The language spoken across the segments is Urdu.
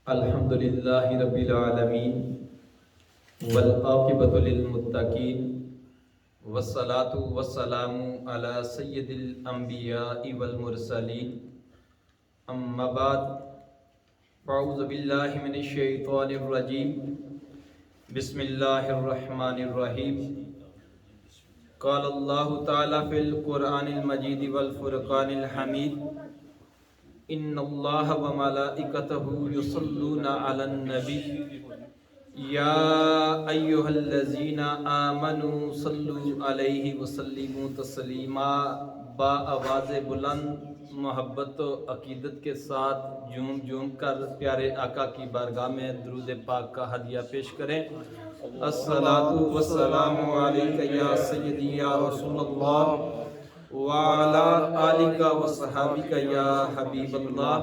الحمد للہ رب العالمین والعاقبۃ للمتقین والصلاة والسلام علی سید الانبیاء والمرسلین اما بعد فاعوذ باللہ من الشیطان الرجیم بسم اللہ الرحمن الرحیم قال اللہ تعالی فی القرآن المجید والفرقان الحمید ان اللہ و ملائکتہ یصلون علی النبی یا ایہا الذین آمنوا صلوا علیہ وسلموا تسلیما۔ با آواز بلند محبت و عقیدت کے ساتھ جھوم جھوم کر پیارے آقا کی بارگاہ میں درود پاک کا ہدیہ پیش کریں۔ الصلاۃ والسلام علیک یا سیدی یا رسول اللہ وعلی آلک وصحابک یا حبیب اللہ۔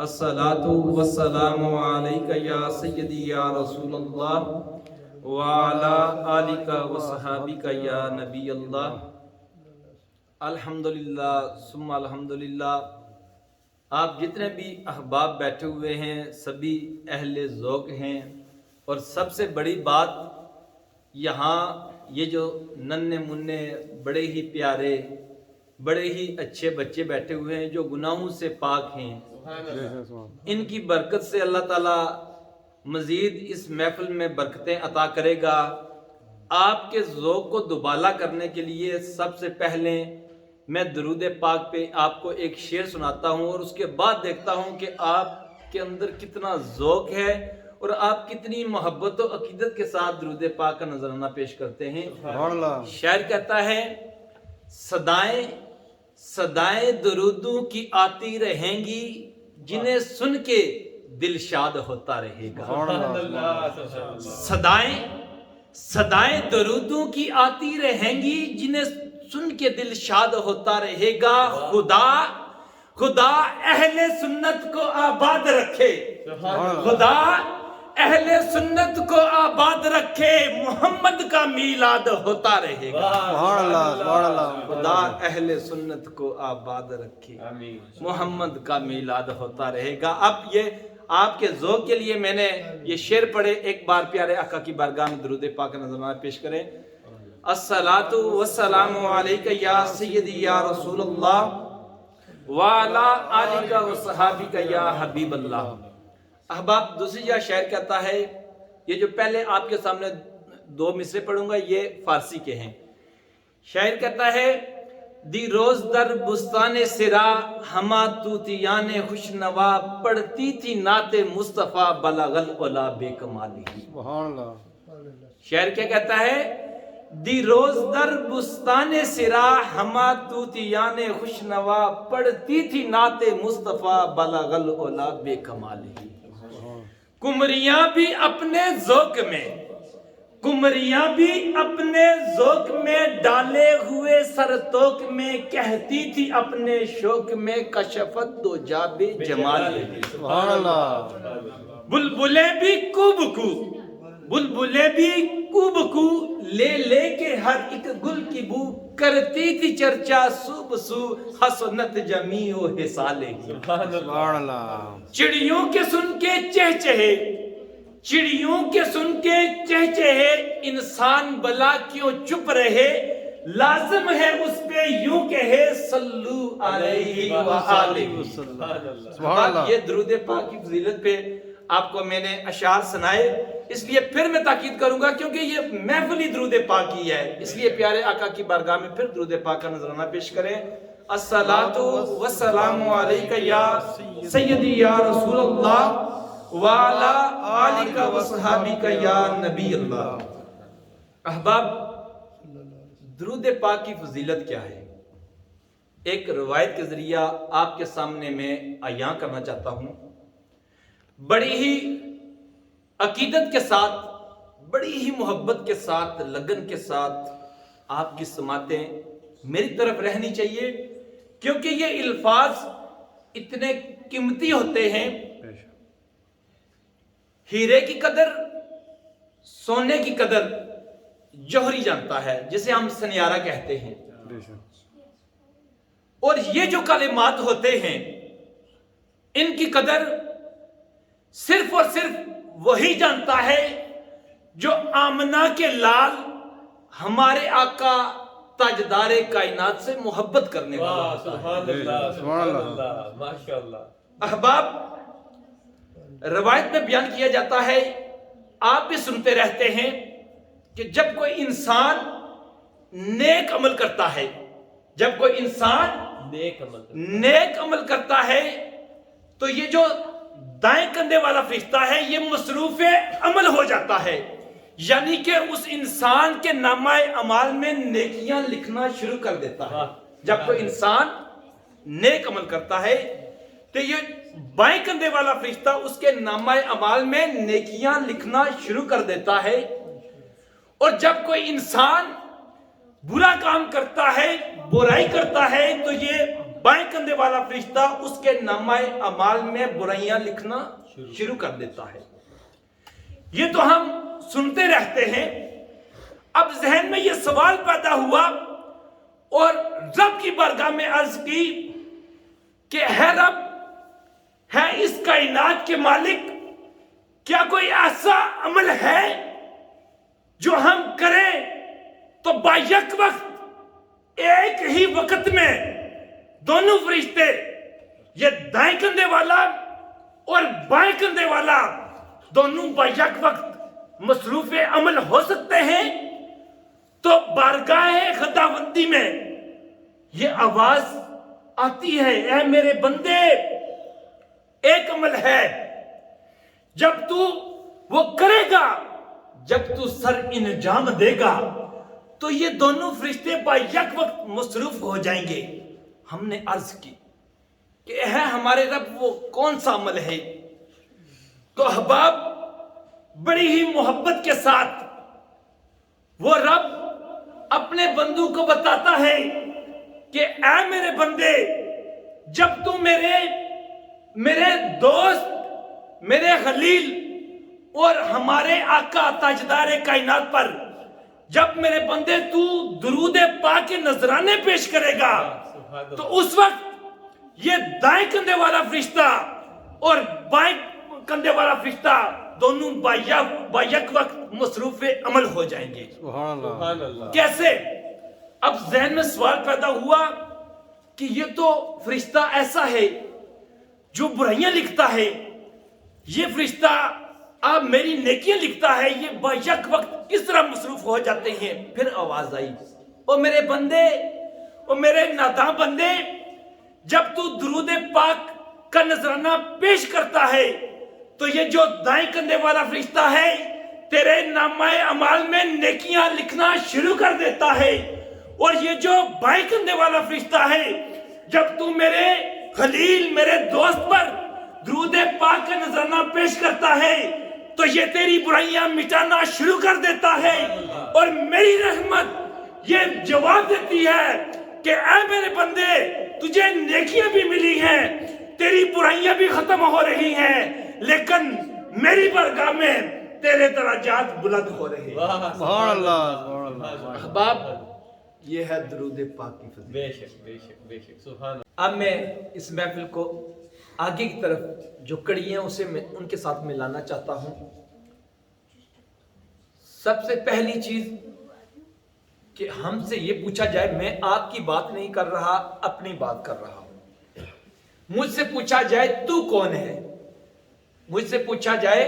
الصلاۃ والسلام علیک یا سیدی یا رسول اللہ وعلی آلک وصحابک یا نبی اللہ۔ الحمدللہ ثم الحمدللہ۔ آپ جتنے بھی احباب بیٹھے ہوئے ہیں سبھی اہل ذوق ہیں، اور سب سے بڑی بات یہاں یہ جو ننھے منھے بڑے ہی پیارے بڑے ہی اچھے بچے بیٹھے ہوئے ہیں جو گناہوں سے پاک ہیں، ان کی برکت سے اللہ تعالیٰ مزید اس محفل میں برکتیں عطا کرے گا۔ آپ کے ذوق کو دوبالا کرنے کے لیے سب سے پہلے میں درود پاک پہ آپ کو ایک شعر سناتا ہوں، اور اس کے بعد دیکھتا ہوں کہ آپ کے اندر کتنا ذوق ہے اور آپ کتنی محبت و عقیدت کے ساتھ درود پاک کا نذرانہ پیش کرتے ہیں۔ شاعر کہتا ہے صدائیں درودوں کی آتی رہیں گی جنہیں سن کے دل شاد ہوتا رہے گا۔ صدائیں درودوں کی آتی رہیں گی جنہیں سن کے دل شاد ہوتا رہے گا۔ خدا اہل سنت کو آباد رکھے، خدا اہل سنت کو آباد رکھے، محمد کا میلاد ہوتا رہے گا۔ خدا اہل سنت کو آباد رکھے، محمد کا میلاد ہوتا رہے گا۔ اب یہ آپ کے ذوق کے لیے میں نے یہ شعر پڑھے، ایک بار پیارے آقا کی بارگاہ میں درود پاک کا نذرانہ پیش کریں۔ الصلاۃ والسلام علیک یا سیدی یا رسول اللہ وعلی آلک وصحابک یا حبیب اللہ۔ احباب، دوسری جگہ شاعر کہتا ہے، یہ جو پہلے آپ کے سامنے دو مصرے پڑھوں گا یہ فارسی کے ہیں۔ شاعر کہتا ہے دی روز در بستان سرا ہما طوطیان خوش نوا پڑھتی تھی نعت مصطفیٰ بلغ العلا بے کمالی۔ شاعر کیا کہتا ہے؟ دی روز در بستان سرا ہما طوطیان خوش نوا پڑھتی تھی نعت مصطفیٰ بلغ العلا بے کمالی۔ کمریاں بھی اپنے ذوق میں ڈالے ہوئے سرتوک میں کہتی تھی اپنے شوق میں کشفت دو جاب جمالی۔ بلبلیں بھی کوبکو لے کے ہر ایک گل کی بو کرتی تھی چرچا صبح سو حسنت جمیع و حسالے۔ چڑیوں کے سن کے چہچہے انسان بلا کیوں چپ رہے، لازم ہے اس پہ یوں کہے صلو علیہ وآلہ وسلم۔ یہ درود پاک کی فضیلت پہ آپ کو میں نے اشعار سنائے، اس لیے پھر میں تاکید کروں گا کیونکہ یہ محفلی درود پاک کی ہے، اس لیے پیارے آقا کی بارگاہ میں پھر درود پاک کا نذرانہ پیش کریں۔ الصلاۃ والسلام علیک یا سیدی یا رسول اللہ وعلی آلک وصحابک یا نبی اللہ۔ احباب، درود پاک کی فضیلت کیا ہے؟ ایک روایت کے ذریعہ آپ کے سامنے میں عیاں کرنا چاہتا ہوں۔ بڑی ہی عقیدت کے ساتھ، بڑی ہی محبت کے ساتھ، لگن کے ساتھ آپ کی سماعتیں میری طرف رہنی چاہیے، کیونکہ یہ الفاظ اتنے قیمتی ہوتے ہیں۔ ہیرے کی قدر، سونے کی قدر جوہری جانتا ہے، جسے ہم سنیارہ کہتے ہیں، اور یہ جو کلمات ہوتے ہیں ان کی قدر صرف اور صرف وہی جانتا ہے جو آمنہ کے لال ہمارے آقا تاجدار کائنات سے محبت کرنے والا. سبحان اللہ سبحان اللہ ماشاءاللہ. احباب، روایت میں بیان کیا جاتا ہے، آپ بھی سنتے رہتے ہیں کہ جب کوئی انسان نیک عمل کرتا ہے، جب کوئی انسان نیک عمل کرتا ہے تو یہ جو دائیں کندھے والا فرشتہ ہے یہ مصروف عمل ہو جاتا ہے، یعنی کہ اس انسان کے نامہ اعمال میں نیکیاں لکھنا شروع کر دیتا ہے. جب کوئی انسان نیک عمل کرتا ہے تو یہ بائیں کندھے والا فرشتہ اس کے نامہ اعمال میں نیکیاں لکھنا شروع کر دیتا ہے. اور جب کوئی انسان برا کام کرتا ہے، برائی کرتا ہے، تو یہ بائیں کندھے والا فرشتہ اس کے نامہ اعمال میں برائیاں لکھنا شروع کر دیتا ہے. یہ تو ہم سنتے رہتے ہیں. اب ذہن میں یہ سوال پیدا ہوا اور رب کی بارگاہ میں عرض کی کہ ہے رب، ہے اس کائنات کے مالک، کیا کوئی ایسا عمل ہے جو ہم کریں تو با یک وقت ایک ہی وقت میں دونوں فرشتے، یہ دائیں کندھے والا اور بائیں کندھے والا، دونوں با یک وقت مصروف عمل ہو سکتے ہیں؟ تو بارگاہ خداوندی میں یہ آواز آتی ہے، اے میرے بندے، ایک عمل ہے، جب تو وہ کرے گا، جب تو سر انجام دے گا تو یہ دونوں فرشتے با یک وقت مصروف ہو جائیں گے. ہم نے عرض کی کہ ہے ہمارے رب وہ کون سا عمل ہے؟ تو احباب، بڑی ہی محبت کے ساتھ وہ رب اپنے بندوں کو بتاتا ہے کہ اے میرے بندے، جب تو میرے دوست، میرے خلیل اور ہمارے آقا تاجدار کائنات پر جب میرے بندے تو درود پاک کے نذرانے پیش کرے گا تو اس وقت یہ دائیں کندھے والا فرشتہ اور بائیں کندھے والا فرشتہ دونوں با یک وقت مصروف عمل ہو جائیں گے. سبحان اللہ. کیسے؟ اب ذہن میں سوال پیدا ہوا کہ یہ تو فرشتہ ایسا ہے جو برائیاں لکھتا ہے، یہ فرشتہ اب میری نیکیاں لکھتا ہے، یہ با یک وقت کس طرح مصروف ہو جاتے ہیں؟ پھر آواز آئی، او میرے بندے، او میرے ناداں بندے، جب تو درود پاک کا نذرانہ پیش کرتا ہے تو یہ جو دائیں کندھے والا فرشتہ ہے تیرے نامہ اعمال میں نیکیاں لکھنا شروع کر دیتا ہے، اور یہ جو بائیں کندھے والا فرشتہ ہے جب تو میرے خلیل، میرے دوست پر درود پاک کا نذرانہ پیش کرتا ہے تو یہ تیری برائیاں مٹانا شروع کر دیتا ہے، اور میری رحمت یہ جواب دیتی ہے کہ اے میرے بندے، تجھے نیکیاں بھی ملی ہیں، تیری برائیاں بھی ختم ہو رہی ہیں، لیکن میری بارگاہ میں تیرے درجات بلند ہو رہے ہیں. سبحان اللہ. احباب، یہ ہے درود پاک کی فضیلت. بے شک بے شک بے شک. سبحان اللہ. اب میں اس محفل کو آگے کی طرف جو کڑی ہیں اسے میں ان کے ساتھ ملانا چاہتا ہوں. سب سے پہلی چیز کہ ہم سے یہ پوچھا جائے، میں آپ کی بات نہیں کر رہا، اپنی بات کر رہا ہوں. مجھ سے پوچھا جائے تو کون ہے، مجھ سے پوچھا جائے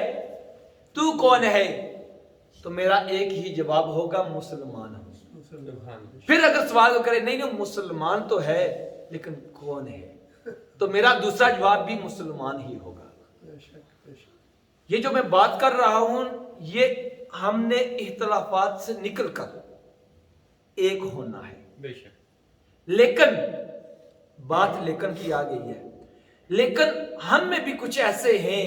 تو کون ہے، تو میرا ایک ہی جواب ہوگا، مسلمان ہوں. پھر اگر سوال کرے نہیں مسلمان تو ہے لیکن کون ہے، تو میرا دوسرا جواب بھی مسلمان ہی ہوگا. یہ جو میں بات کر رہا ہوں یہ ہم نے اختلافات سے نکل کر ایک ہونا ہے. بے شک. لیکن بات لیکن کی آ گئی ہے، لیکن ہم میں بھی کچھ ایسے ہیں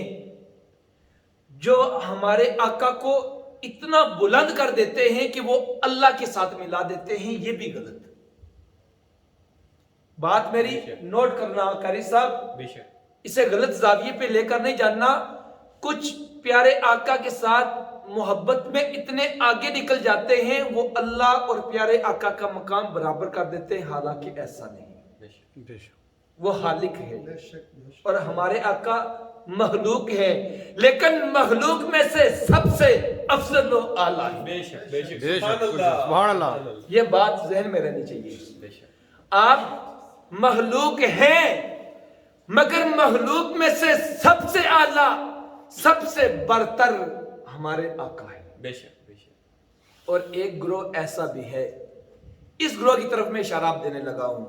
جو ہمارے آقا کو اتنا بلند کر دیتے ہیں کہ وہ اللہ کے ساتھ ملا دیتے ہیں. یہ بھی غلط بات میری نوٹ کرنا قاری صاحب، بے شک. اسے غلط زاویے پہ لے کر نہیں جاننا. کچھ پیارے آقا کے ساتھ محبت میں اتنے آگے نکل جاتے ہیں وہ اللہ اور پیارے آقا کا مقام برابر کر دیتے ہیں، حالانکہ ایسا نہیں. بے شک. وہ خالق ہے اور ہمارے آقا مخلوق ہے لیکن مخلوق میں سے سب سے افضل و اعلیٰ ہے. بے شک بے شک بے شک، سبحان اللہ سبحان اللہ. یہ بات ذہن میں رہنی چاہیے. بے شک آپ مخلوق ہیں مگر مخلوق میں سے سب سے اعلیٰ سب سے برتر ہمارے آقا ہے. بے شک بے شک. اور ایک گروہ ایسا بھی ہے, اس گروہ کی طرف میں اشارہ آپ دینے لگا ہوں.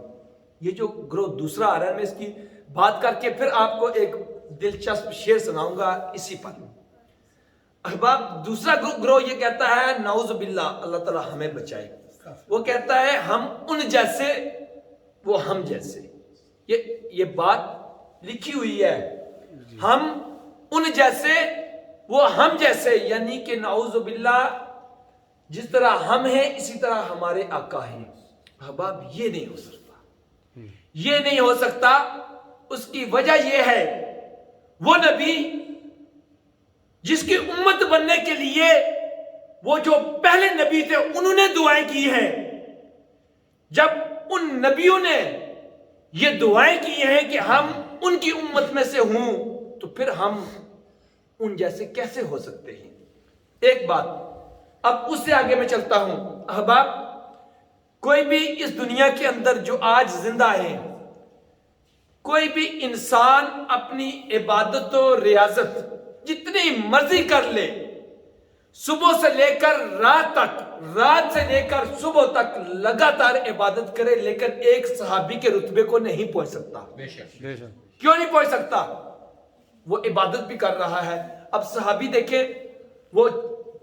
یہ جو گروہ دوسرا آ رہا ہے میں اس کی بات کر کے پھر آپ کو ایک دلچسپ شعر سناؤں گا اسی پر. احباب دوسرا گروہ یہ کہتا ہے نعوذ باللہ, اللہ تعالی ہمیں بچائے, وہ کہتا ہے ہم ان جیسے وہ ہم جیسے. یہ بات لکھی ہوئی ہے, ہم ان جیسے وہ ہم جیسے, یعنی کہ نعوذ باللہ جس طرح ہم ہیں اسی طرح ہمارے آقا ہیں. احباب یہ نہیں ہو سکتا, یہ نہیں ہو سکتا. اس کی وجہ یہ ہے وہ نبی جس کی امت بننے کے لیے وہ جو پہلے نبی تھے انہوں نے دعائیں کی ہیں, جب ان نبیوں نے یہ دعائیں کی ہیں کہ ہم ان کی امت میں سے ہوں تو پھر ہم ان جیسے کیسے ہو سکتے ہیں. ایک بات اب اس سے آگے میں چلتا ہوں. احباب کوئی بھی اس دنیا کے اندر جو آج زندہ ہے, کوئی بھی انسان اپنی عبادت و ریاضت جتنی مرضی کر لے, صبح سے لے کر رات تک, رات سے لے کر صبح تک لگاتار عبادت کرے, لیکن ایک صحابی کے رتبے کو نہیں پہنچ سکتا. بے شک بے شک. کیوں نہیں پہنچ سکتا؟ وہ عبادت بھی کر رہا ہے. اب صحابی دیکھیں, وہ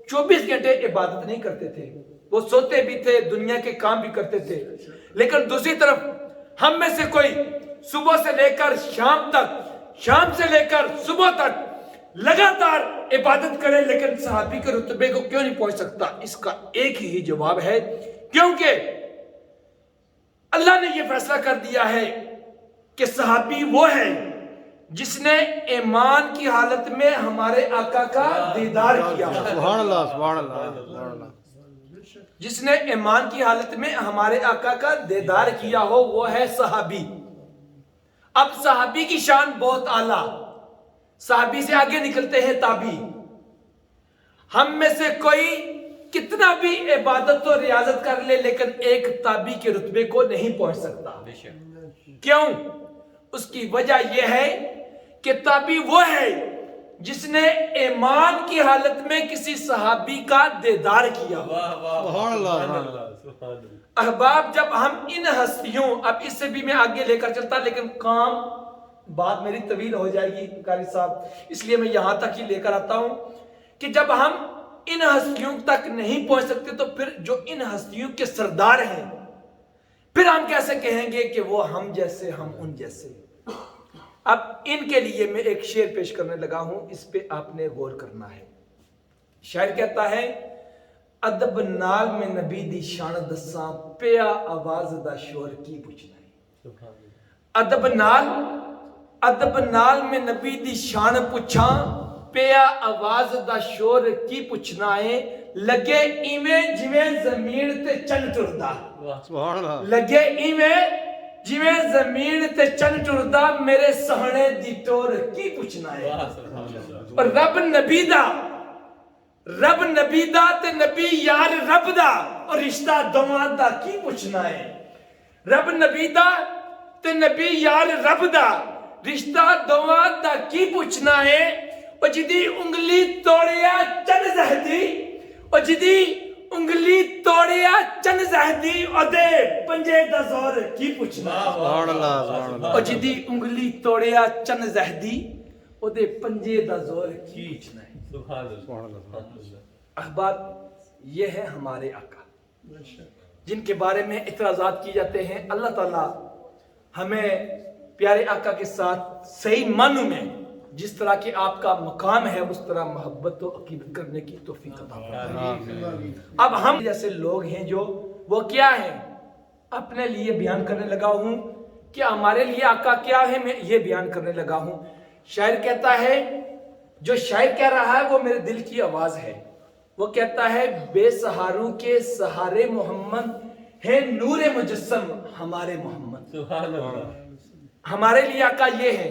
24 گھنٹے عبادت نہیں کرتے تھے, وہ سوتے بھی تھے, دنیا کے کام بھی کرتے تھے. لیکن دوسری طرف ہم میں سے کوئی صبح سے لے کر شام تک, شام سے لے کر صبح تک لگاتار عبادت کرے, لیکن صحابی کے رتبے کو کیوں نہیں پہنچ سکتا؟ اس کا ایک ہی جواب ہے, کیونکہ اللہ نے یہ فیصلہ کر دیا ہے کہ صحابی وہ ہے جس نے ایمان کی حالت میں ہمارے آقا کا دیدار کیا. سبحان اللہ سبحان اللہ سبحان اللہ. جس نے ایمان کی حالت میں ہمارے آقا کا دیدار کیا ہو وہ ہے صحابی. اب صحابی کی شان بہت اعلیٰ, صحابی سے آگے نکلتے ہیں تابعی. ہم میں سے کوئی کتنا بھی عبادت و ریاضت کر لے لیکن ایک تابعی کے رتبے کو نہیں پہنچ سکتا. بے شک. کیوں؟ اس کی وجہ یہ ہے کہ تابعی وہ ہے جس نے ایمان کی حالت میں کسی صحابی کا دیدار کیا. واہ واہ سبحان اللہ سبحان اللہ سبحان اللہ. احباب جب ہم ان ہستیوں, اب اس سے بھی میں آگے لے کر چلتا لیکن کام بات میری طویل ہو جائے گی قاری صاحب, اس لیے میں یہاں تک ہی لے کر آتا ہوں کہ جب ہم ان ہستیوں تک نہیں پہنچ سکتے تو پھر جو ان ہستیوں کے سردار ہیں پھر ہم کیسے کہیں گے کہ وہ ہم جیسے ہم ان جیسے. اب ان کے لیے میں ایک شعر پیش کرنے لگا ہوں, اس پہ آپ نے غور کرنا ہے. شاعر کہتا ہے ادب نال میں نبی دی شان دساں پیا آواز دا شور کی پوچھنا ہے. ادب نال میں نبی دی شان پوچھاں پیا آواز دا شور کی پوچھنا ہے. لگے ایویں جویں زمین تے چن ٹردا, سبحان اللہ. لگے ایویں جویں زمین تے چن ٹردا میرے سہنے دی ٹور کی پوچھنا ہے. واہ سبحان اللہ. اور رب نبی دا تے نبی یار رب دا, اور رشتہ دوواں دا کی پوچھنا ہے. رب نبی دا تے نبی یار رب دا, رشتہ دوواں دا کی پوچھنا ہے. اور جدی انگلی توڑیا چن زہدی, اور جدی انگلی توڑیا چن زہدی اودے پنجے دا زور کی پوچھنا ہے. سبحان اللہ سبحان اللہ. اور جدی انگلی توڑیا چن زہدی اودے پنجے دا زور کی پوچھنا ہے. سبحان اللہ سبحان اللہ. سبحان اللہ. احباب یہ ہے ہمارے آقا جن کے بارے میں اعتراضات کی جاتے ہیں. اللہ تعالیٰ ہمیں پیارے آقا کے ساتھ صحیح معنوں میں جس طرح کہ آپ کا مقام ہے اس طرح محبت و عقیدت کرنے کی توفیق عطا فرمائے. اب ہم جیسے لوگ ہیں جو وہ کیا ہیں, اپنے لیے بیان کرنے لگا ہوں کہ ہمارے لیے آقا کیا ہے, میں یہ بیان کرنے لگا ہوں. شاعر کہتا ہے, جو شاعر کہہ رہا ہے وہ میرے دل کی آواز ہے. وہ کہتا ہے بے سہاروں کے سہارے محمد ہے نور مجسم ہمارے محمد. سبحان اللہ. ہمارے لیے آقا یہ ہے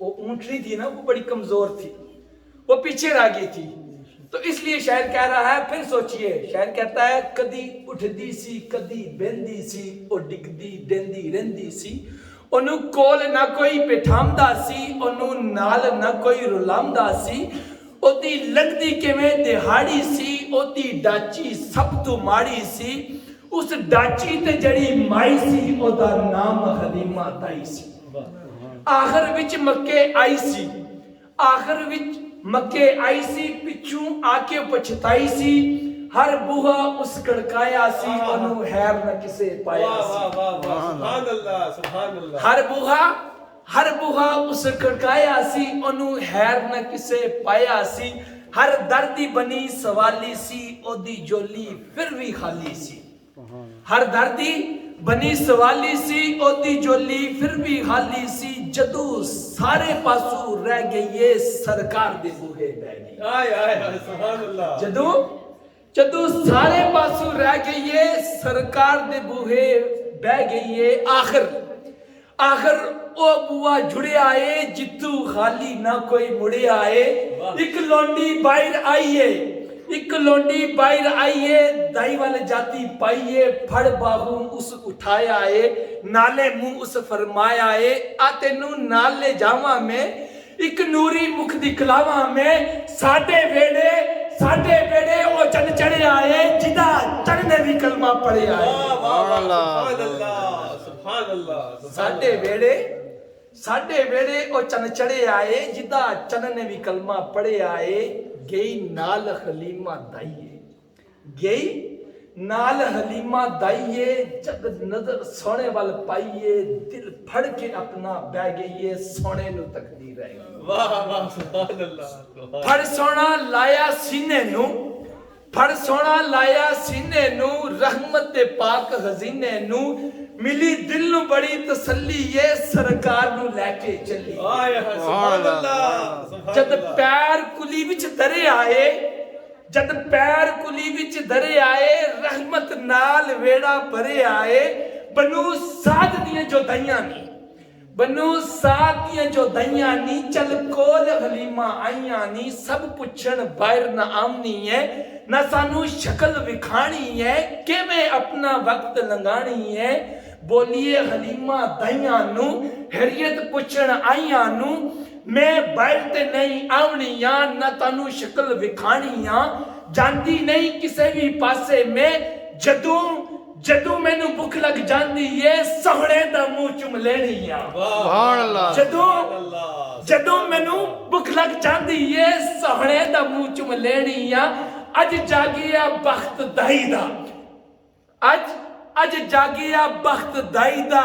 وہ اونٹنی تھی نا وہ بڑی کمزور تھی, وہ پیچھے رہ گئی تھی. تو اس لیے شاعر کہہ رہا ہے, پھر سوچئے, شاعر کہتا ہے کدی اٹھدی سی کدی بہندی سی, او ڈگدی ڈیندی رہندی سی, انہوں کول نہ کوئی بٹھامدا سی, انہوں نال نہ کوئی رلامدا سی, او دی لگدی کیویں دہاڑی سی, او دی ڈاچی سب تو ماڑی سی, اس ڈاچی تے جڑی مائی سی او دا نام حلیمہ تائی سی. آخر وچ مکے آئی سی, آخر وچ مکے آئی سی, پچھوں آ کے پچھتائی سی, ہر بوہا اس کڑکایا سی, انہوں حیر نہ کسے پایا سی. سبحان اللہ سبحان اللہ. ہر بوہا اس کڑکایا سی, انہوں حیر نہ کسے پایا سی, ہر دردی بنی سوالی سی, او دی جولی پھر بھی خالی سی. ہر دردی بنی سوالی سی, او دی جولی پھر بھی خالی سی, جدو سارے پاسو رہ گئیے سرکار دے بوہے بہ گئی. آئے آئے سبحان اللہ. جدو سارے پاسو رہ گئیے سرکار دے بوہے بہ گئیے, آخر او بوا جڑے آئے جتو خالی نہ کوئی مڑے آئے. ایک لونڈی باہر آئیے, ایک لونڈی باہر آئیے, دائی والے جاتی پائیے, پھڑ باہوں اس اٹھایا ہے, نالے منہ اس فرمایا ہے, آتے نو نالے جاواں میں, ایک نوری مکھ دکھلاواں میں, ساڈے ویڑے او چن چڑھے آئے, جدا چن نے بھی کلمہ پڑھے آئے. سبحان اللہ سبحان اللہ. ساڈے ویڑے او چن چڑھے آئے, جدا چن نے بھی کلمہ پڑھے آئے. گئی نال حلیمہ دائیے, گئی نال حلیمہ دائیے, جد نظر سونے وال پائیے, دل پھڑ کے اپنا بہ گئیے, سونے نو تقدیر رہ گئی. واہ واہ سبحان اللہ. پھڑ سونا لایا سینے نو, پھڑ سونا لایا سینے نو, رحمت دے پاک خزینے نو, ملی دل نو بڑی تسلی ہے, سرکار نو لے کے چلی. سبحان اللہ. جد پیر کلی وچ درے آئے, جد پیر کلی وچ درے آئے, رحمت نال ویڑا بھرے آئے, بنو سعد دیاں جو دائیاں نی, بنو سعد دیاں جو دائیاں نی, چل کول حلیمہ آئیاں نی, سب پچھن باہر نہ آمنی ہے, نہ سانو شکل وکھانی ہے, کہ میں اپنا وقت لنگانی ہے. بولیے حلیمہ دائیاں نو, حریت پچھن آئیاں نو, میں باہر تے نہیں آونیاں, نہ تانو شکل وکھانیاں, جاندی نہیں کسے بھی پاسے میں, جدوں میں نو بھوک لگ جاندی ہے, سہڑے دا منہ چم لینیاں. سبحان اللہ. جدوں میں نو بھوک لگ جاندی ہے, سہڑے دا منہ چم لینیاں. اج جاگیا بخت دائی دا, اج جاگیا بخت دائی دا,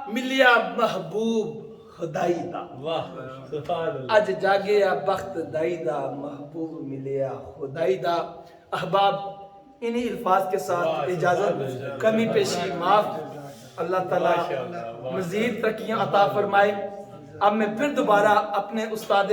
ملیا محبوب خدائی دا. اج جاگیا بخت دائی دا, محبوب ملیا خدائی دا. احباب انہی الفاظ کے ساتھ اجازت, کمی پیشی معاف. اللہ تعالیٰ مزید ترقیاں عطا فرمائے. اب میں پھر دوبارہ اپنے استاد